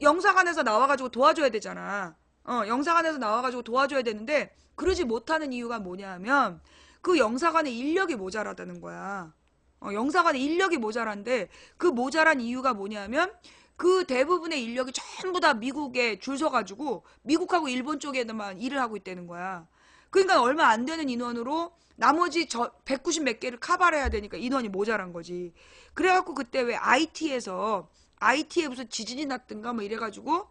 영사관에서 나와가지고 도와줘야 되잖아. 영사관에서 나와가지고 도와줘야 되는데 그러지 못하는 이유가 뭐냐 하면 그 영사관의 인력이 모자라다는 거야. 영사관의 인력이 모자란데 그 모자란 이유가 뭐냐면 그 대부분의 인력이 전부 다 미국에 줄 서가지고 미국하고 일본 쪽에만 일을 하고 있다는 거야. 그러니까 얼마 안 되는 인원으로 나머지 190 몇 개를 커버를 해야 되니까 인원이 모자란 거지. 그래갖고 그때 왜 IT에 무슨 지진이 났든가 뭐 이래가지고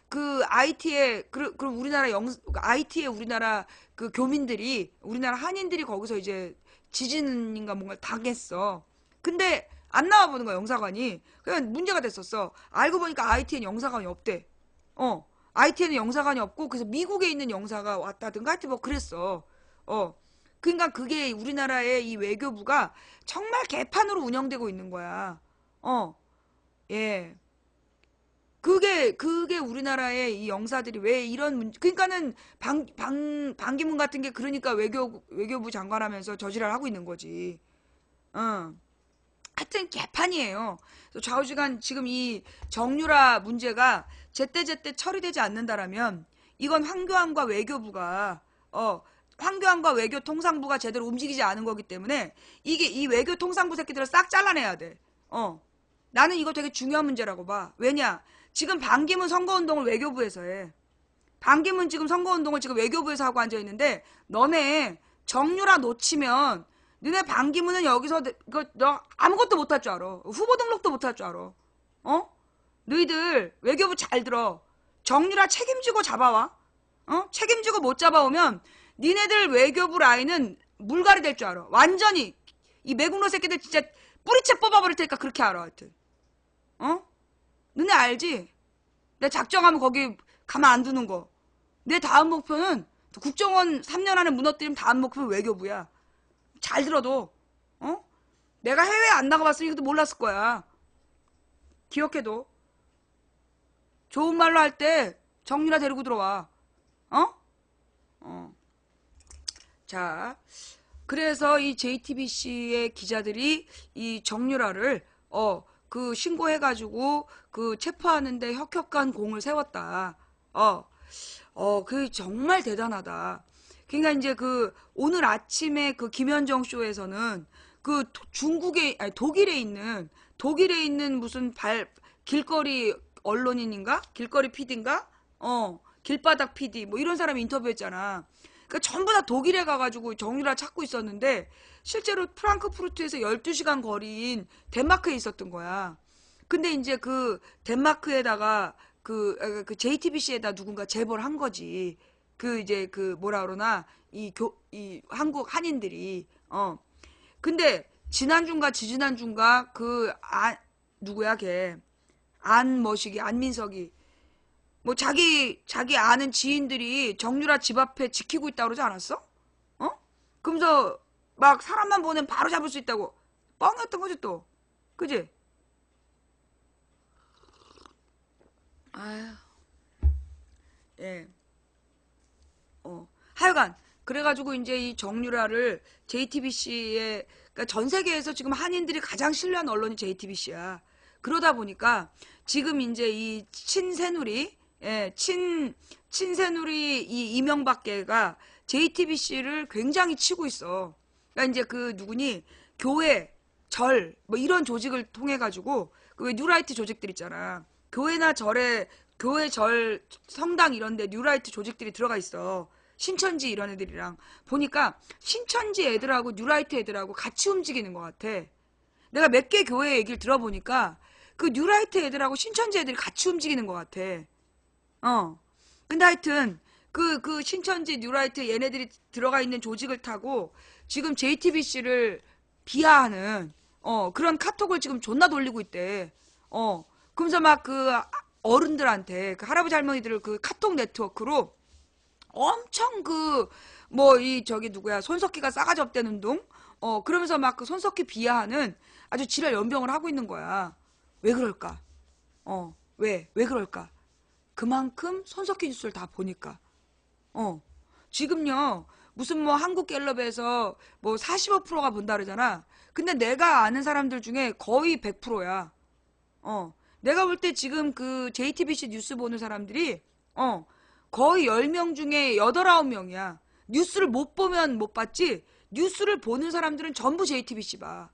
그 IT에 그럼 우리나라 IT에 우리나라 그 교민들이 우리나라 한인들이 거기서 이제 지진인가 뭔가 당했어. 근데 안 나와 보는 거야 영사관이. 그냥 문제가 됐었어. 알고 보니까 IT에는 영사관이 없대. IT에는 영사관이 없고 그래서 미국에 있는 영사가 왔다든가 하여튼 뭐 그랬어. 어. 그러니까 그게 우리나라의 이 외교부가 정말 개판으로 운영되고 있는 거야. 어. 예. 그게 우리나라의 이 영사들이 왜 이런 그러니까는 반기문 같은 게 그러니까 외교부 장관 하면서 저지랄 하고 있는 거지. 어. 하여튼 개판이에요. 좌우지간 지금 이 정유라 문제가 제때제때 처리되지 않는다라면 이건 황교안과 외교부가 황교안과 외교통상부가 제대로 움직이지 않은 거기 때문에 이게 이 외교통상부 새끼들을 싹 잘라내야 돼. 나는 이거 되게 중요한 문제라고 봐. 왜냐? 지금 반기문 선거운동을 외교부에서 해. 반기문 지금 선거운동을 지금 외교부에서 하고 앉아있는데 너네 정유라 놓치면 너네 반기문은 여기서 너 아무것도 못할 줄 알아. 후보 등록도 못할 줄 알아. 너희들 외교부 잘 들어. 정유라 책임지고 잡아와. 책임지고 못 잡아오면 니네들 외교부 라인은 물갈이 될 줄 알아. 완전히 이 매국노 새끼들 진짜 뿌리채 뽑아버릴 테니까 그렇게 알아. 하여튼 너네 알지? 내 작정하면 거기 가만 안 두는 거. 내 다음 목표는 국정원 3년 안에 무너뜨리면 다음 목표는 외교부야. 잘 들어도 내가 해외 안 나가봤으니 이것도 몰랐을 거야. 기억해도 좋은 말로 할 때 정유라 데리고 들어와. 자, 그래서 이 JTBC의 기자들이 이 정유라를 그 신고해가지고 그 체포하는데 혁혁한 공을 세웠다. 그 정말 대단하다. 그러니까 이제 그 오늘 아침에 그 김현정 쇼에서는 그 아니, 독일에 있는 무슨 길거리 언론인인가? 길거리 PD인가? 길바닥 PD 뭐 이런 사람이 인터뷰했잖아. 그러니까 전부 다 독일에 가가지고 정유라 찾고 있었는데 실제로 프랑크푸르트에서 12시간 거리인 덴마크에 있었던 거야. 근데 이제 그 덴마크에다가 그 JTBC에다 누군가 제보를 한 거지. 그 이제 그 뭐라 그러나 이 한국 한인들이 근데 지난주인가 지지난주인가 누구야 걔 안민석이 뭐 자기 아는 지인들이 정유라 집 앞에 지키고 있다고 그러지 않았어? 그러면서 막 사람만 보내면 바로 잡을 수 있다고 뻥이었던 거지 또. 그지? 아휴. 예. 하여간 그래가지고 이제 이 정유라를 JTBC에 그러니까 전 세계에서 지금 한인들이 가장 신뢰하는 언론이 JTBC야. 그러다 보니까 지금 이제 이 친새누리 친새누리 이 이명박계가 JTBC를 굉장히 치고 있어. 그러니까 이제 그 누구니 교회 절 뭐 이런 조직을 통해 가지고 그 왜 뉴라이트 조직들 있잖아. 교회 절 성당 이런데 뉴라이트 조직들이 들어가 있어. 신천지 이런 애들이랑 보니까 신천지 애들하고 뉴라이트 애들하고 같이 움직이는 것 같아. 내가 몇 개 교회 얘기를 들어보니까 그 뉴라이트 애들하고 신천지 애들이 같이 움직이는 것 같아. 근데 하여튼 그 신천지 뉴라이트 얘네들이 들어가 있는 조직을 타고 지금 JTBC를 비하하는 그런 카톡을 지금 존나 돌리고 있대. 그러면서 막 그 어른들한테 그 할아버지 할머니들을 그 카톡 네트워크로 엄청 뭐 이 저기 누구야 손석희가 싸가지 없대는 둥 그러면서 막 그 손석희 비하하는 아주 지랄 연병을 하고 있는 거야. 왜 그럴까? 왜 그럴까? 그만큼 손석희 뉴스를 다 보니까. 지금요 무슨 뭐 한국갤럽에서 뭐 45%가 본다 그러잖아. 근데 내가 아는 사람들 중에 거의 100%야. 내가 볼 때 지금 그 JTBC 뉴스 보는 사람들이 거의 10명 중에 8, 9명이야. 뉴스를 못 보면 못 봤지 뉴스를 보는 사람들은 전부 JTBC 봐.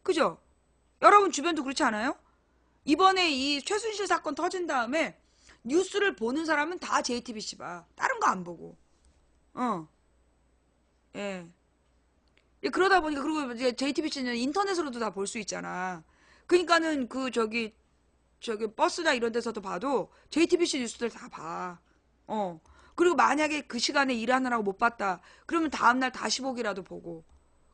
그죠? 여러분 주변도 그렇지 않아요? 이번에 이 최순실 사건 터진 다음에 뉴스를 보는 사람은 다 JTBC 봐. 다른 거 안 보고. 예. 그러다 보니까 그리고 이제 JTBC는 인터넷으로도 다 볼 수 있잖아. 그러니까는 그 저기 버스나 이런 데서도 봐도 JTBC 뉴스들 다 봐. 그리고 만약에 그 시간에 일하느라고 못 봤다. 그러면 다음날 다시 보기라도 보고.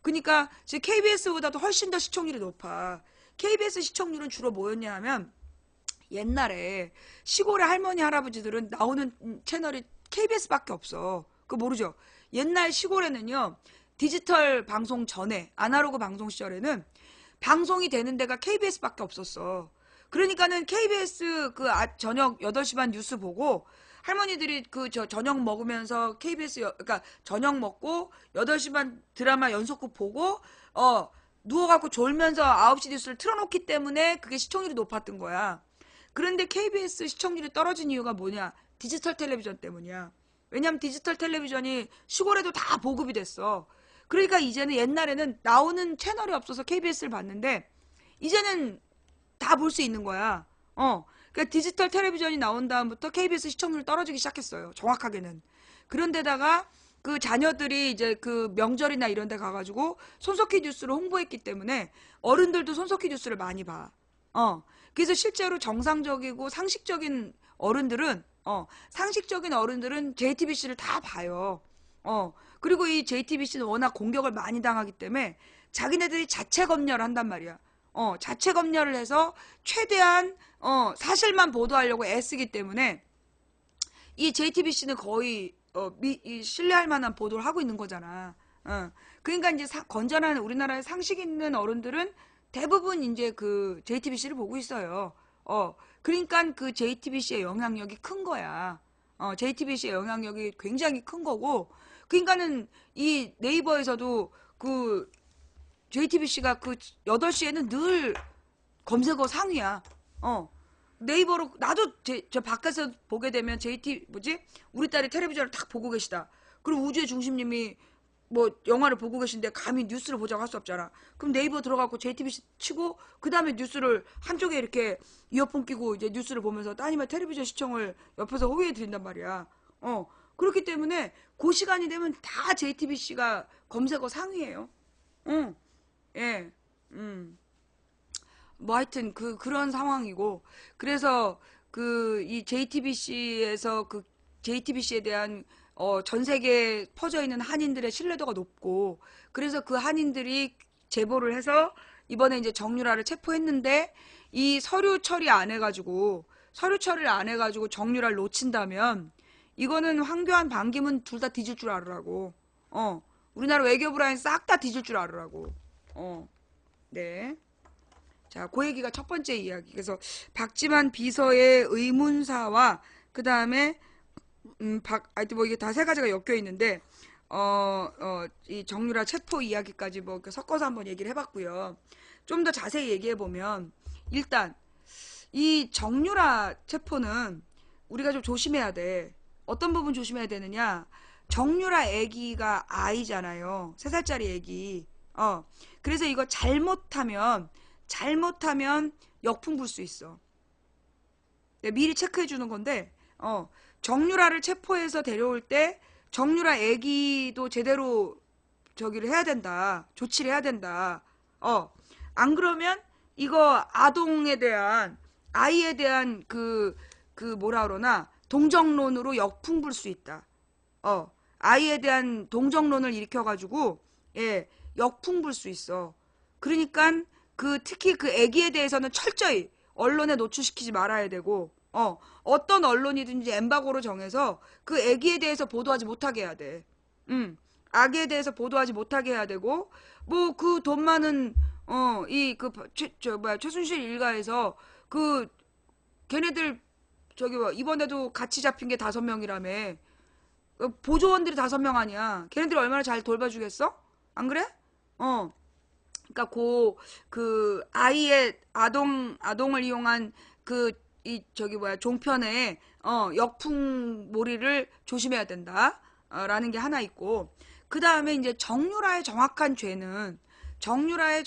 그러니까 지금 KBS보다도 훨씬 더 시청률이 높아. KBS 시청률은 주로 뭐였냐 하면 옛날에 시골의 할머니 할아버지들은 나오는 채널이 KBS밖에 없어. 그거 모르죠? 옛날 시골에는요. 디지털 방송 전에 아날로그 방송 시절에는 방송이 되는 데가 KBS밖에 없었어. 그러니까는 KBS 저녁 8시 반 뉴스 보고 할머니들이 저녁 먹으면서 그러니까 저녁 먹고 8시 반 드라마 연속극 보고 누워갖고 졸면서 9시 뉴스를 틀어놓기 때문에 그게 시청률이 높았던 거야. 그런데 KBS 시청률이 떨어진 이유가 뭐냐? 디지털 텔레비전 때문이야. 왜냐면 디지털 텔레비전이 시골에도 다 보급이 됐어. 그러니까 이제는 옛날에는 나오는 채널이 없어서 KBS를 봤는데 이제는 다 볼 수 있는 거야. 그러니까 디지털 텔레비전이 나온 다음부터 KBS 시청률이 떨어지기 시작했어요. 정확하게는. 그런데다가 그 자녀들이 이제 그 명절이나 이런 데 가가지고 손석희 뉴스를 홍보했기 때문에 어른들도 손석희 뉴스를 많이 봐. 그래서 실제로 정상적이고 상식적인 어른들은 JTBC를 다 봐요. 그리고 이 JTBC는 워낙 공격을 많이 당하기 때문에 자기네들이 자체 검열을 한단 말이야. 자체 검열을 해서 최대한 사실만 보도하려고 애쓰기 때문에 이 JTBC는 거의 신뢰할 만한 보도를 하고 있는 거잖아. 그러니까 이제 건전한 우리나라의 상식 있는 어른들은 대부분 이제 그 JTBC를 보고 있어요. 그러니까 그 JTBC의 영향력이 큰 거야. JTBC의 영향력이 굉장히 큰 거고, 그러니까는 이 네이버에서도 그 JTBC가 그 8시에는 늘 검색어 상위야. 네이버로 나도 저 밖에서 보게 되면 우리 딸이 텔레비전을 탁 보고 계시다. 그리고 우주의 중심님이 뭐 영화를 보고 계신데 감히 뉴스를 보자고 할 수 없잖아. 그럼 네이버 들어가고 JTBC 치고 그 다음에 뉴스를 한쪽에 이렇게 이어폰 끼고 이제 뉴스를 보면서 따님의 텔레비전 시청을 옆에서 호의해 드린단 말이야. 그렇기 때문에 그 시간이 되면 다 JTBC가 검색어 상위예요. 예. 뭐 하여튼 그런 상황이고, 그래서 이 JTBC에서 그 JTBC에 대한 전 세계에 퍼져 있는 한인들의 신뢰도가 높고, 그래서 그 한인들이 제보를 해서 이번에 이제 정유라를 체포했는데, 이 서류 처리 안 해가지고 정유라를 놓친다면 이거는 황교안 반기문 둘 다 뒤질 줄 알으라고. 우리나라 외교부 라인 싹 다 뒤질 줄 알으라고. 네. 자, 그 얘기가 첫 번째 이야기. 그래서 박지만 비서의 의문사와 그 다음에 하여튼 뭐 이게 다 세 가지가 엮여 있는데 이 정유라 체포 이야기까지 뭐 이렇게 섞어서 한번 얘기를 해봤고요. 좀 더 자세히 얘기해 보면 일단 이 정유라 체포는 우리가 좀 조심해야 돼. 어떤 부분 조심해야 되느냐? 정유라 애기가 아이잖아요. 3살짜리 애기. 그래서 이거 잘못하면 역풍 불 수 있어. 미리 체크해 주는 건데, 정유라를 체포해서 데려올 때 정유라 애기도 제대로 저기를 해야 된다. 조치를 해야 된다. 안 그러면 이거 아이에 대한 뭐라 그러나 동정론으로 역풍 불 수 있다. 아이에 대한 동정론을 일으켜가지고 역풍 불 수 있어. 그러니까 특히 그 애기에 대해서는 철저히 언론에 노출시키지 말아야 되고, 어떤 언론이든지 엠바고로 정해서 그 애기에 대해서 보도하지 못하게 해야 돼. 아기에 대해서 보도하지 못하게 해야 되고, 뭐 그 돈 많은 최순실 일가에서 걔네들 이번에도 같이 잡힌 게 5명이라며. 보조원들이 5명 아니야. 걔네들이 얼마나 잘 돌봐주겠어? 안 그래? 그러니까 그 아이의 아동을 이용한 그 이 저기 뭐야 종편의 역풍몰이를 조심해야 된다. 라는 게 하나 있고 그 다음에 이제 정유라의 정확한 죄는 그러니까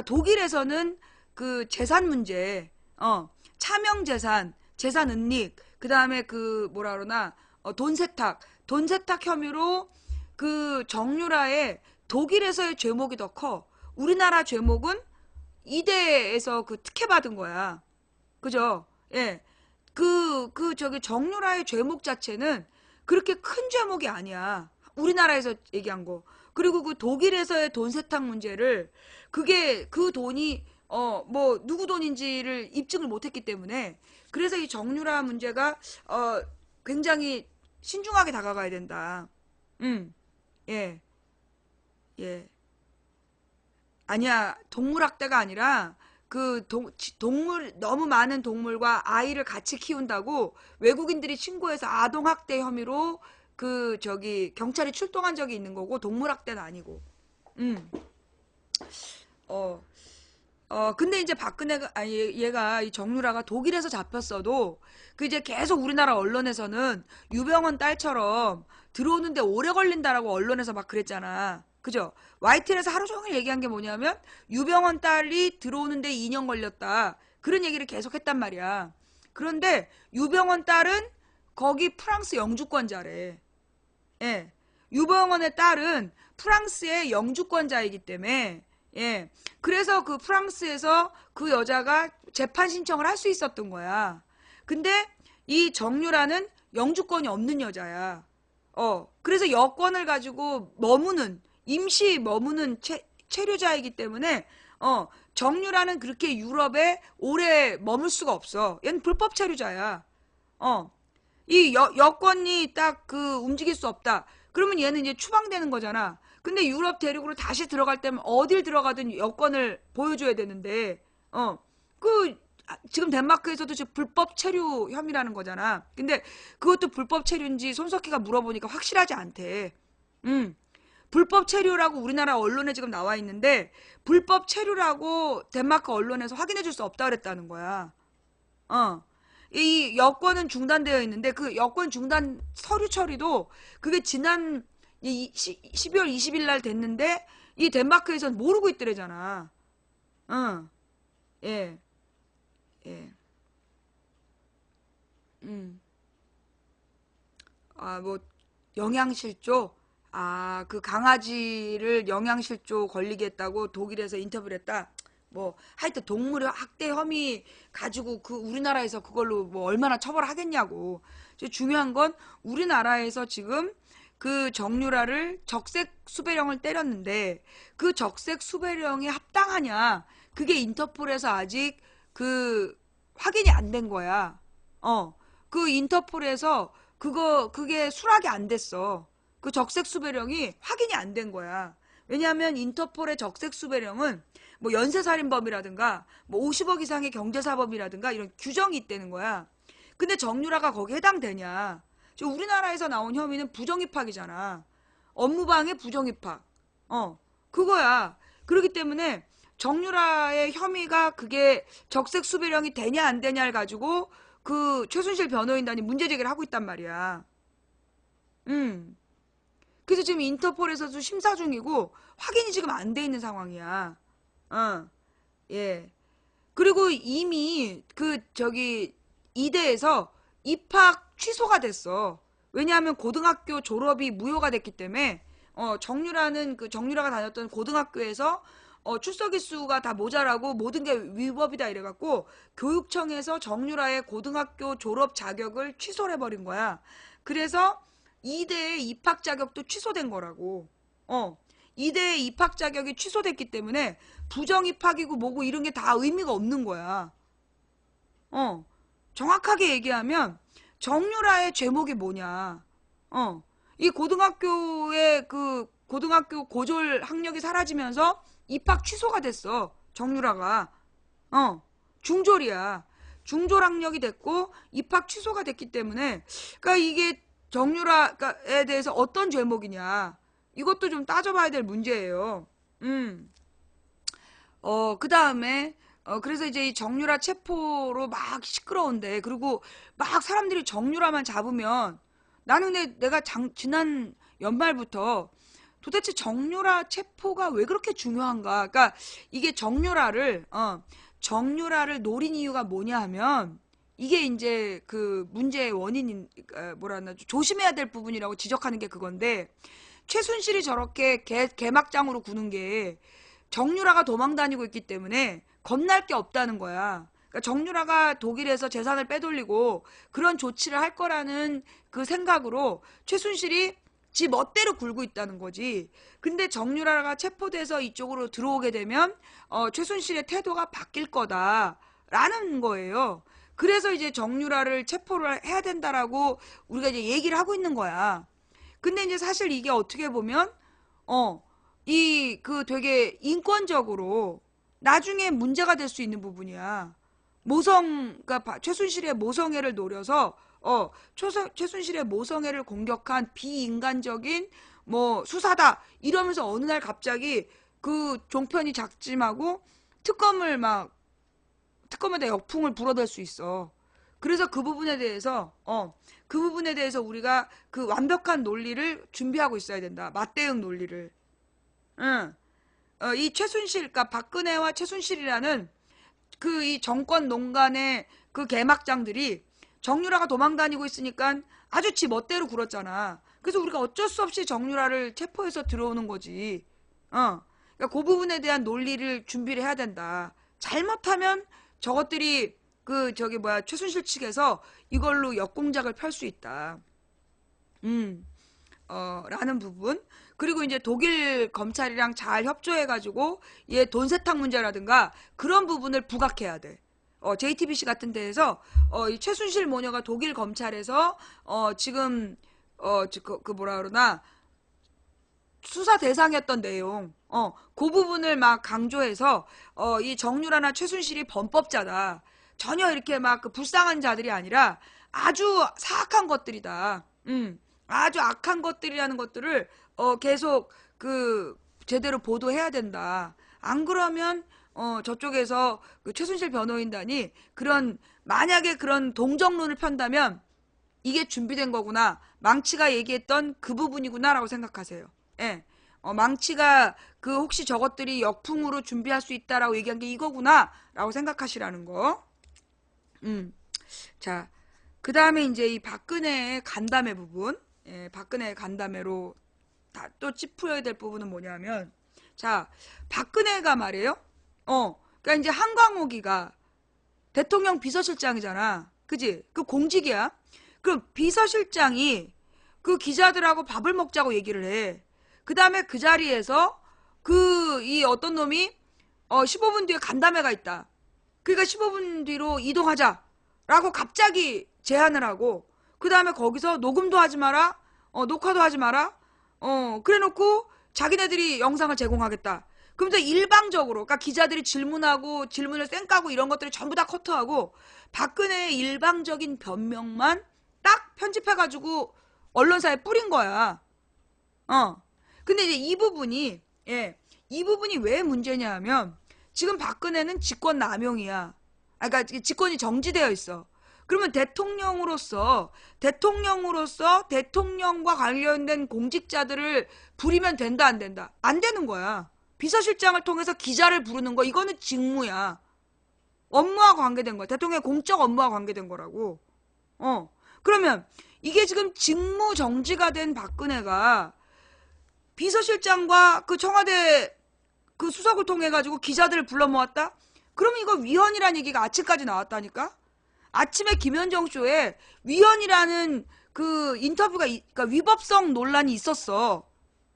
독일에서는 그 재산 문제, 차명 재산 은닉, 그 다음에 그 뭐라 그러나 돈 세탁 혐의로 그 정유라의 독일에서의 죄목이 더 커. 우리나라 죄목은 이대에서 그 특혜 받은 거야. 그죠? 예. 저기 정유라의 죄목 자체는 그렇게 큰 죄목이 아니야. 우리나라에서 얘기한 거. 그리고 그 독일에서의 돈 세탁 문제를 그게 그 돈이 뭐 누구 돈인지를 입증을 못했기 때문에 그래서 이 정유라 문제가 굉장히 신중하게 다가가야 된다. 예, 예. 아니야, 동물학대가 아니라 그 동물 너무 많은 동물과 아이를 같이 키운다고 외국인들이 신고해서 아동학대 혐의로 그 저기 경찰이 출동한 적이 있는 거고 동물학대는 아니고. 음. 어. 근데 이제 박근혜가, 아니, 얘가, 이 정유라가 독일에서 잡혔어도, 그 이제 계속 우리나라 언론에서는 유병헌 딸처럼 들어오는데 오래 걸린다라고 언론에서 막 그랬잖아. 그죠? YTN에서 하루 종일 얘기한 게 뭐냐면, 유병헌 딸이 들어오는데 2년 걸렸다. 그런 얘기를 계속 했단 말이야. 그런데 유병헌 딸은 거기 프랑스 영주권자래. 예. 유병헌의 딸은 프랑스의 영주권자이기 때문에 예. 그래서 그 프랑스에서 그 여자가 재판 신청을 할 수 있었던 거야. 근데 이 정유라는 영주권이 없는 여자야. 그래서 여권을 가지고 임시 머무는 체류자이기 때문에 정유라는 그렇게 유럽에 오래 머물 수가 없어. 얘는 불법 체류자야. 어. 이 여권이 딱 그 움직일 수 없다. 그러면 얘는 이제 추방되는 거잖아. 근데 유럽 대륙으로 다시 들어갈 때면 어딜 들어가든 여권을 보여줘야 되는데, 그, 지금 덴마크에서도 지금 불법 체류 혐의라는 거잖아. 근데 그것도 불법 체류인지 손석희가 물어보니까 확실하지 않대. 음. 불법 체류라고 우리나라 언론에 지금 나와 있는데, 불법 체류라고 덴마크 언론에서 확인해 줄 수 없다 그랬다는 거야. 어. 이 여권은 중단되어 있는데 그 여권 중단 서류 처리도 그게 지난 12월 20일 날 됐는데 이 덴마크에선 모르고 있더래잖아. 예, 예, 음. 뭐 영양실조. 그 강아지를 영양실조 걸리게 했다고 독일에서 인터뷰를 했다. 뭐 하여튼 동물 학대 혐의 가지고 그 우리나라에서 그걸로 뭐 얼마나 처벌하겠냐고. 중요한 건 우리나라에서 지금 그 정유라를 적색 수배령을 때렸는데 그 적색 수배령이 합당하냐? 그게 인터폴에서 아직 그 확인이 안 된 거야. 그 인터폴에서 그게 수락이 안 됐어. 그 적색 수배령이 확인이 안 된 거야. 왜냐하면 인터폴의 적색 수배령은 뭐 연쇄살인범이라든가 뭐 50억 이상의 경제사범이라든가 이런 규정이 있다는 거야. 근데 정유라가 거기에 해당되냐? 지금 우리나라에서 나온 혐의는 부정입학이잖아. 업무방해 부정입학. 그거야. 그렇기 때문에 정유라의 혐의가 그게 적색 수배령이 되냐 안 되냐를 가지고 그 최순실 변호인단이 문제 제기를 하고 있단 말이야. 음. 그래서 지금 인터폴에서도 심사 중이고 확인이 지금 안 돼 있는 상황이야. 예. 그리고 이미 그 저기 이대에서 입학 취소가 됐어. 왜냐하면 고등학교 졸업이 무효가 됐기 때문에 정유라가 다녔던 고등학교에서 출석 일수가 다 모자라고 모든 게 위법이다 이래갖고 교육청에서 정유라의 고등학교 졸업 자격을 취소를 해버린 거야. 그래서 이대의 입학 자격도 취소된 거라고. 이대의 입학 자격이 취소됐기 때문에 부정 입학이고 뭐고 이런 게 다 의미가 없는 거야. 정확하게 얘기하면 정유라의 죄목이 뭐냐? 이 고등학교의 그 고등학교 고졸 학력이 사라지면서 입학 취소가 됐어. 정유라가. 중졸이야. 중졸 학력이 됐고 입학 취소가 됐기 때문에 그러니까 이게 정유라에 대해서 어떤 죄목이냐? 이것도 좀 따져봐야 될 문제예요. 그 다음에, 그래서 이제 이 정유라 체포로 막 시끄러운데, 그리고 막 사람들이 정유라만 잡으면, 나는 근데 내가 지난 연말부터 도대체 정유라 체포가 왜 그렇게 중요한가? 그러니까 이게 정유라를 노린 이유가 뭐냐 하면, 이게 이제 그 문제의 원인인, 뭐라 하나, 조심해야 될 부분이라고 지적하는 게 그건데, 최순실이 저렇게 개막장으로 구는 게 정유라가 도망 다니고 있기 때문에 겁날 게 없다는 거야. 그러니까 정유라가 독일에서 재산을 빼돌리고 그런 조치를 할 거라는 그 생각으로 최순실이 지 멋대로 굴고 있다는 거지. 근데 정유라가 체포돼서 이쪽으로 들어오게 되면 최순실의 태도가 바뀔 거다라는 거예요. 그래서 이제 정유라를 체포를 해야 된다라고 우리가 이제 얘기를 하고 있는 거야. 근데 이제 사실 이게 어떻게 보면 되게 인권적으로 나중에 문제가 될 수 있는 부분이야. 그러니까 최순실의 모성애를 노려서 최순실의 모성애를 공격한 비인간적인 뭐 수사다 이러면서 어느 날 갑자기 그 종편이 작심하고 특검에다 역풍을 불어댈 수 있어. 그래서 그 부분에 대해서 우리가 그 완벽한 논리를 준비하고 있어야 된다. 맞대응 논리를. 응. 이 최순실, 그러니까 박근혜와 최순실이라는 그 이 정권 농간의 그 개막장들이 정유라가 도망 다니고 있으니까 아주 지 멋대로 굴었잖아. 그래서 우리가 어쩔 수 없이 정유라를 체포해서 들어오는 거지. 그러니까 그 부분에 대한 논리를 준비를 해야 된다. 잘못하면 저것들이 최순실 측에서 이걸로 역공작을 펼 수 있다. 라는 부분. 그리고 이제 독일 검찰이랑 잘 협조해가지고 얘 돈 세탁 문제라든가 그런 부분을 부각해야 돼. JTBC 같은 데에서 이 최순실 모녀가 독일 검찰에서 지금 뭐라 그러나 수사 대상이었던 내용, 그 부분을 막 강조해서, 이 정유라나 최순실이 범법자다. 전혀 이렇게 막 그 불쌍한 자들이 아니라 아주 사악한 것들이다. 아주 악한 것들이라는 것들을, 계속 제대로 보도해야 된다. 안 그러면, 저쪽에서 그 최순실 변호인단이 만약에 그런 동정론을 편다면 이게 준비된 거구나. 망치가 얘기했던 그 부분이구나라고 생각하세요. 예. 망치가 혹시 저것들이 역풍으로 준비할 수 있다라고 얘기한 게 이거구나라고 생각하시라는 거. 자, 그 다음에 이제 이 박근혜의 간담회 부분. 예, 박근혜의 간담회로 또 짚어야 될 부분은 뭐냐면, 자, 박근혜가 말이에요. 그러니까 이제 한광옥이가 대통령 비서실장이잖아. 그지? 그 공직이야. 그럼 비서실장이 그 기자들하고 밥을 먹자고 얘기를 해. 그 다음에 그 자리에서 이 어떤 놈이 15분 뒤에 간담회가 있다. 그러니까 15분 뒤로 이동하자. 라고 갑자기 제안을 하고 그 다음에 거기서 녹음도 하지 마라. 녹화도 하지 마라. 그래 놓고 자기네들이 영상을 제공하겠다. 그러면서 일방적으로 그러니까 기자들이 질문을 쌩까고 이런 것들을 전부 다 커트하고 박근혜의 일방적인 변명만 딱 편집해가지고 언론사에 뿌린 거야. 근데 이제 이 부분이 왜 문제냐 하면 지금 박근혜는 직권 남용이야. 그러니까 직권이 정지되어 있어. 그러면 대통령으로서 대통령과 관련된 공직자들을 부리면 된다 안 된다? 안 되는 거야. 비서실장을 통해서 기자를 부르는 거 이거는 직무야. 업무와 관계된 거야. 대통령의 공적 업무와 관계된 거라고. 그러면 이게 지금 직무 정지가 된 박근혜가 비서실장과 그 청와대 그 수석을 통해 가지고 기자들을 불러 모았다? 그러면 이거 위헌이라는 얘기가 아침까지 나왔다니까? 아침에 김현정 쇼에 위헌이라는 그 인터뷰가 그러니까 위법성 논란이 있었어.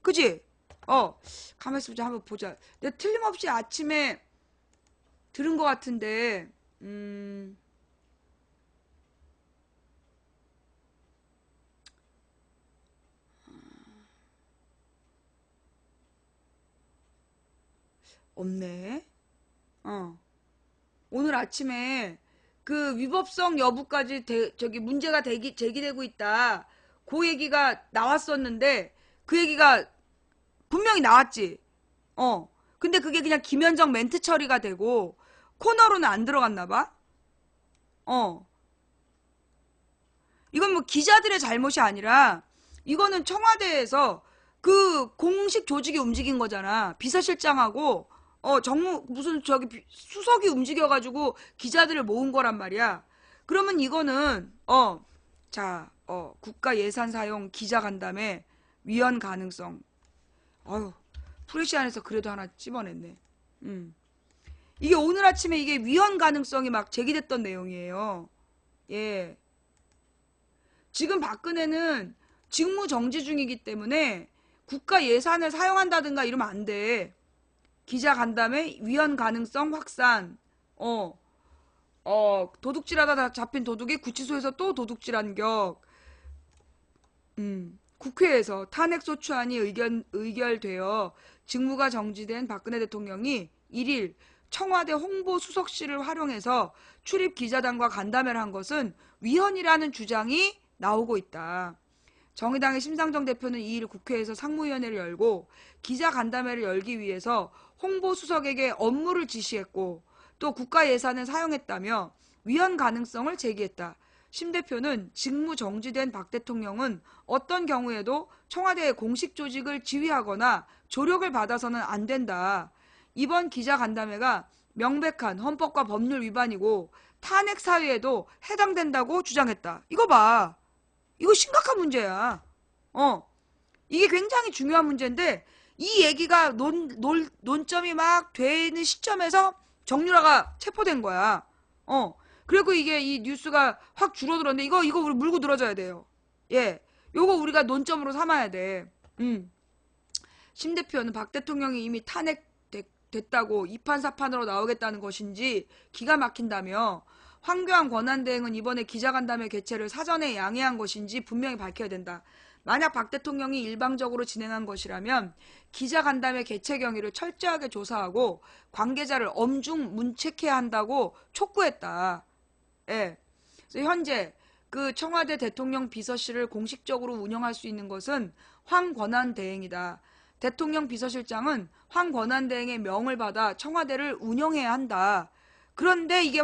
그지? 가만히 있어 한번 보자. 내가 틀림없이 아침에 들은 것 같은데 없네. 오늘 아침에 그 위법성 여부까지 문제가 제기되고 있다. 그 얘기가 나왔었는데 그 얘기가 분명히 나왔지. 근데 그게 그냥 김현정 멘트 처리가 되고 코너로는 안 들어갔나 봐. 어. 이건 뭐 기자들의 잘못이 아니라 이거는 청와대에서 그 공식 조직이 움직인 거잖아. 비서실장하고 정무 무슨 저기 수석이 움직여가지고 기자들을 모은 거란 말이야. 그러면 이거는 국가 예산 사용 기자 간담회 위헌 가능성. 아유, 프레시 안에서 그래도 하나 찝어냈네. 이게 오늘 아침에 이게 위헌 가능성이 막 제기됐던 내용이에요. 예. 지금 박근혜는 직무 정지 중이기 때문에 국가 예산을 사용한다든가 이러면 안 돼. 기자 간담회 위헌 가능성 확산. 도둑질하다 잡힌 도둑이 구치소에서 또 도둑질한 격. 국회에서 탄핵소추안이 의결되어 직무가 정지된 박근혜 대통령이 1일 청와대 홍보수석실을 활용해서 출입 기자단과 간담회를 한 것은 위헌이라는 주장이 나오고 있다. 정의당의 심상정 대표는 2일 국회에서 상무위원회를 열고 기자 간담회를 열기 위해서 홍보수석에게 업무를 지시했고 또 국가 예산을 사용했다며 위헌 가능성을 제기했다. 심 대표는 직무 정지된 박 대통령은 어떤 경우에도 청와대의 공식 조직을 지휘하거나 조력을 받아서는 안 된다. 이번 기자 간담회가 명백한 헌법과 법률 위반이고 탄핵 사유에도 해당된다고 주장했다. 이거 봐. 이거 심각한 문제야. 이게 굉장히 중요한 문제인데 이 얘기가 논점이 막 되는 시점에서 정유라가 체포된 거야. 그리고 이게 이 뉴스가 확 줄어들었는데 이거 우리 물고 늘어져야 돼요. 예. 요거 우리가 논점으로 삼아야 돼. 심 대표는 박 대통령이 이미 탄핵됐다고 이판사판으로 나오겠다는 것인지 기가 막힌다며 황교안 권한대행은 이번에 기자간담회 개최를 사전에 양해한 것인지 분명히 밝혀야 된다. 만약 박 대통령이 일방적으로 진행한 것이라면 기자간담회 개최 경위를 철저하게 조사하고 관계자를 엄중 문책해야 한다고 촉구했다. 예. 그래서 현재 그 청와대 대통령 비서실을 공식적으로 운영할 수 있는 것은 황권한대행이다. 대통령 비서실장은 황권한대행의 명을 받아 청와대를 운영해야 한다. 그런데 이게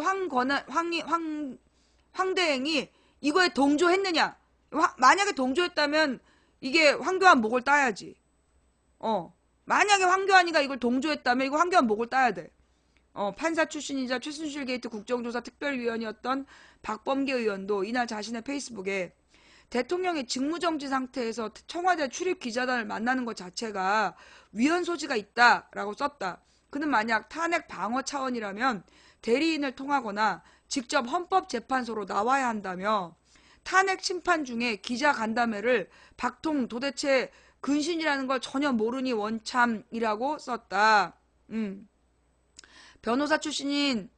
황대행이 이거에 동조했느냐? 만약에 동조했다면 이게 황교안 목을 따야지. 만약에 황교안이가 이걸 동조했다면 이거 황교안 목을 따야 돼. 판사 출신이자 최순실 게이트 국정조사 특별위원이었던 박범계 의원도 이날 자신의 페이스북에 대통령의 직무정지 상태에서 청와대 출입 기자단을 만나는 것 자체가 위헌 소지가 있다라고 썼다. 그는 만약 탄핵 방어 차원이라면 대리인을 통하거나 직접 헌법재판소로 나와야 한다며 탄핵 심판 중에 기자 간담회를 박통 도대체 근신이라는 걸 전혀 모르니 원참이라고 썼다. 변호사 출신인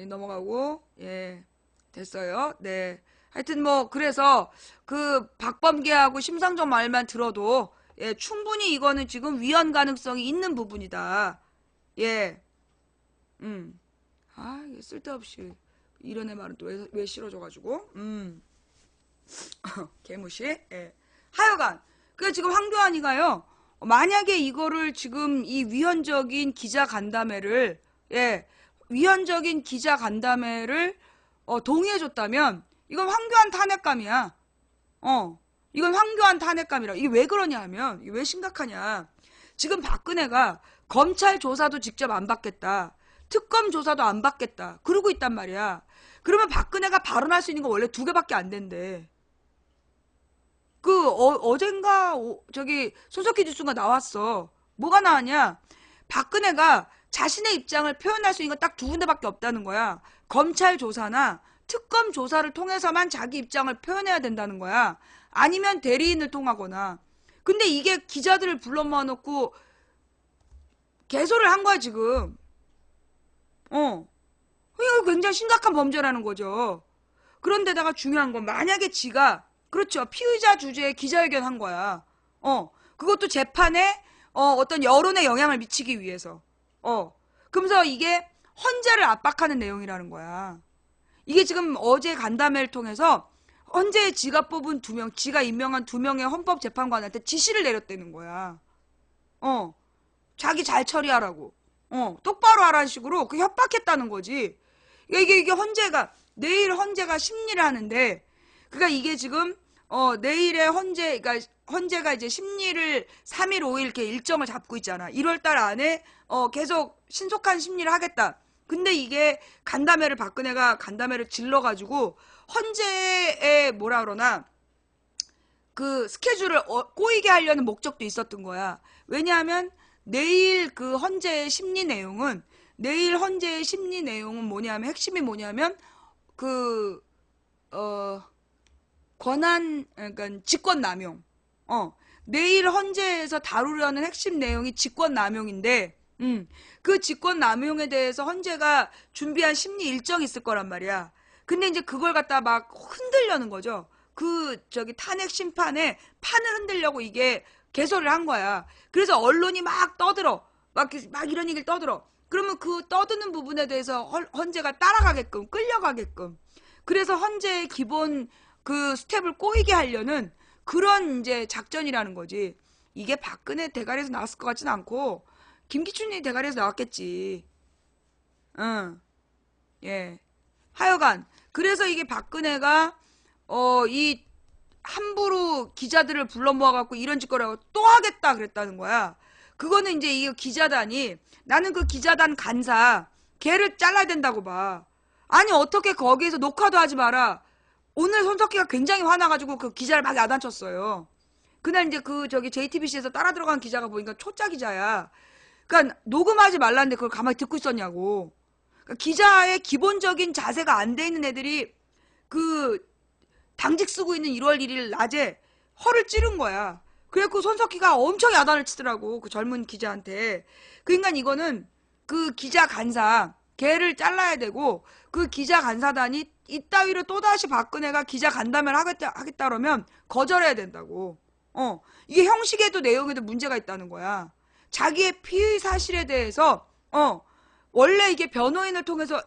넘어가고 예 됐어요. 네. 하여튼 뭐 그래서 그 박범계하고 심상정 말만 들어도 예 충분히 이거는 지금 위헌 가능성이 있는 부분이다. 예. 이게 쓸데없이 이런 애 말은 또 왜 싫어져가지고 개무시. 예. 하여간 그 지금 황교안이가요. 만약에 이거를 지금 이 위헌적인 기자 간담회를 위헌적인 기자 간담회를 동의해줬다면 이건 황교안 탄핵감이야. 이건 황교안 탄핵감이라. 이게 왜 그러냐 하면 이게 왜 심각하냐. 지금 박근혜가 검찰 조사도 직접 안 받겠다. 특검 조사도 안 받겠다. 그러고 있단 말이야. 그러면 박근혜가 발언할 수 있는 거 원래 2개밖에 안 된대. 어젠가 저기 손석희 뉴스가 나왔어. 뭐가 나왔냐? 박근혜가 자신의 입장을 표현할 수 있는 건 딱 2군데밖에 없다는 거야. 검찰 조사나 특검 조사를 통해서만 자기 입장을 표현해야 된다는 거야. 아니면 대리인을 통하거나. 근데 이게 기자들을 불러 모아놓고 개소를 한 거야 지금. 이거 굉장히 심각한 범죄라는 거죠. 그런데다가 중요한 건 만약에 지가 그렇죠. 피의자 주제에 기자회견 한 거야. 그것도 재판에 어떤 여론에 영향을 미치기 위해서. 그러면서 이게 헌재를 압박하는 내용이라는 거야. 이게 지금 어제 간담회를 통해서 헌재에 지가 뽑은 2명, 지가 임명한 2명의 헌법재판관한테 지시를 내렸다는 거야. 어, 자기 잘 처리하라고. 똑바로 하라는 식으로 그 협박했다는 거지. 이게 헌재가, 내일 헌재가 심리를 하는데, 그러니까 이게 지금, 내일에 그러니까 헌재가 이제 심리를 3일, 5일 이렇게 일정을 잡고 있잖아. 1월 달 안에, 계속 신속한 심리를 하겠다. 근데 이게 박근혜가 간담회를 질러가지고, 헌재에 뭐라 그러나, 그 스케줄을 꼬이게 하려는 목적도 있었던 거야. 왜냐하면 내일 헌재의 심리 내용은 뭐냐면 핵심이 뭐냐면 그 권한 그러니까 직권 남용. 내일 헌재에서 다루려는 핵심 내용이 직권 남용인데 그 직권 남용에 대해서 헌재가 준비한 심리 일정이 있을 거란 말이야. 근데 이제 그걸 갖다 막 흔들려는 거죠. 탄핵 심판에 판을 흔들려고 이게 개설을 한 거야. 그래서 언론이 막 떠들어. 막 이런 얘기를 떠들어. 그러면 그 떠드는 부분에 대해서 헌재가 따라가게끔, 끌려가게끔. 그래서 헌재의 기본 그 스텝을 꼬이게 하려는 그런 이제 작전이라는 거지. 이게 박근혜 대가리에서 나왔을 것 같지는 않고, 김기춘이 대가리에서 나왔겠지. 응, 예. 하여간, 그래서 이게 박근혜가 이 함부로 기자들을 불러 모아갖고 이런 짓거리하고 또 하겠다 그랬다는 거야. 그거는 이제 이 기자단이 나는 그 기자단 간사 걔를 잘라야 된다고 봐. 아니 어떻게 거기에서 녹화도 하지 마라. 오늘 손석희가 굉장히 화나가지고 그 기자를 막 야단쳤어요. 그날 이제 JTBC에서 따라 들어간 기자가 보니까 초짜 기자야. 그러니까 녹음하지 말라는데 그걸 가만히 듣고 있었냐고. 그러니까 기자의 기본적인 자세가 안 돼 있는 애들이 그 당직 쓰고 있는 1월 1일 낮에 허를 찌른 거야. 그래갖고 손석희가 엄청 야단을 치더라고. 그 젊은 기자한테. 그러니까 이거는 그 기자 간사 걔를 잘라야 되고 그 기자 간사단이 이따위로 또다시 박근혜가 기자 간담회를 하겠다 그러면 거절해야 된다고. 이게 형식에도 내용에도 문제가 있다는 거야. 자기의 피의 사실에 대해서 원래 이게 변호인을 통해서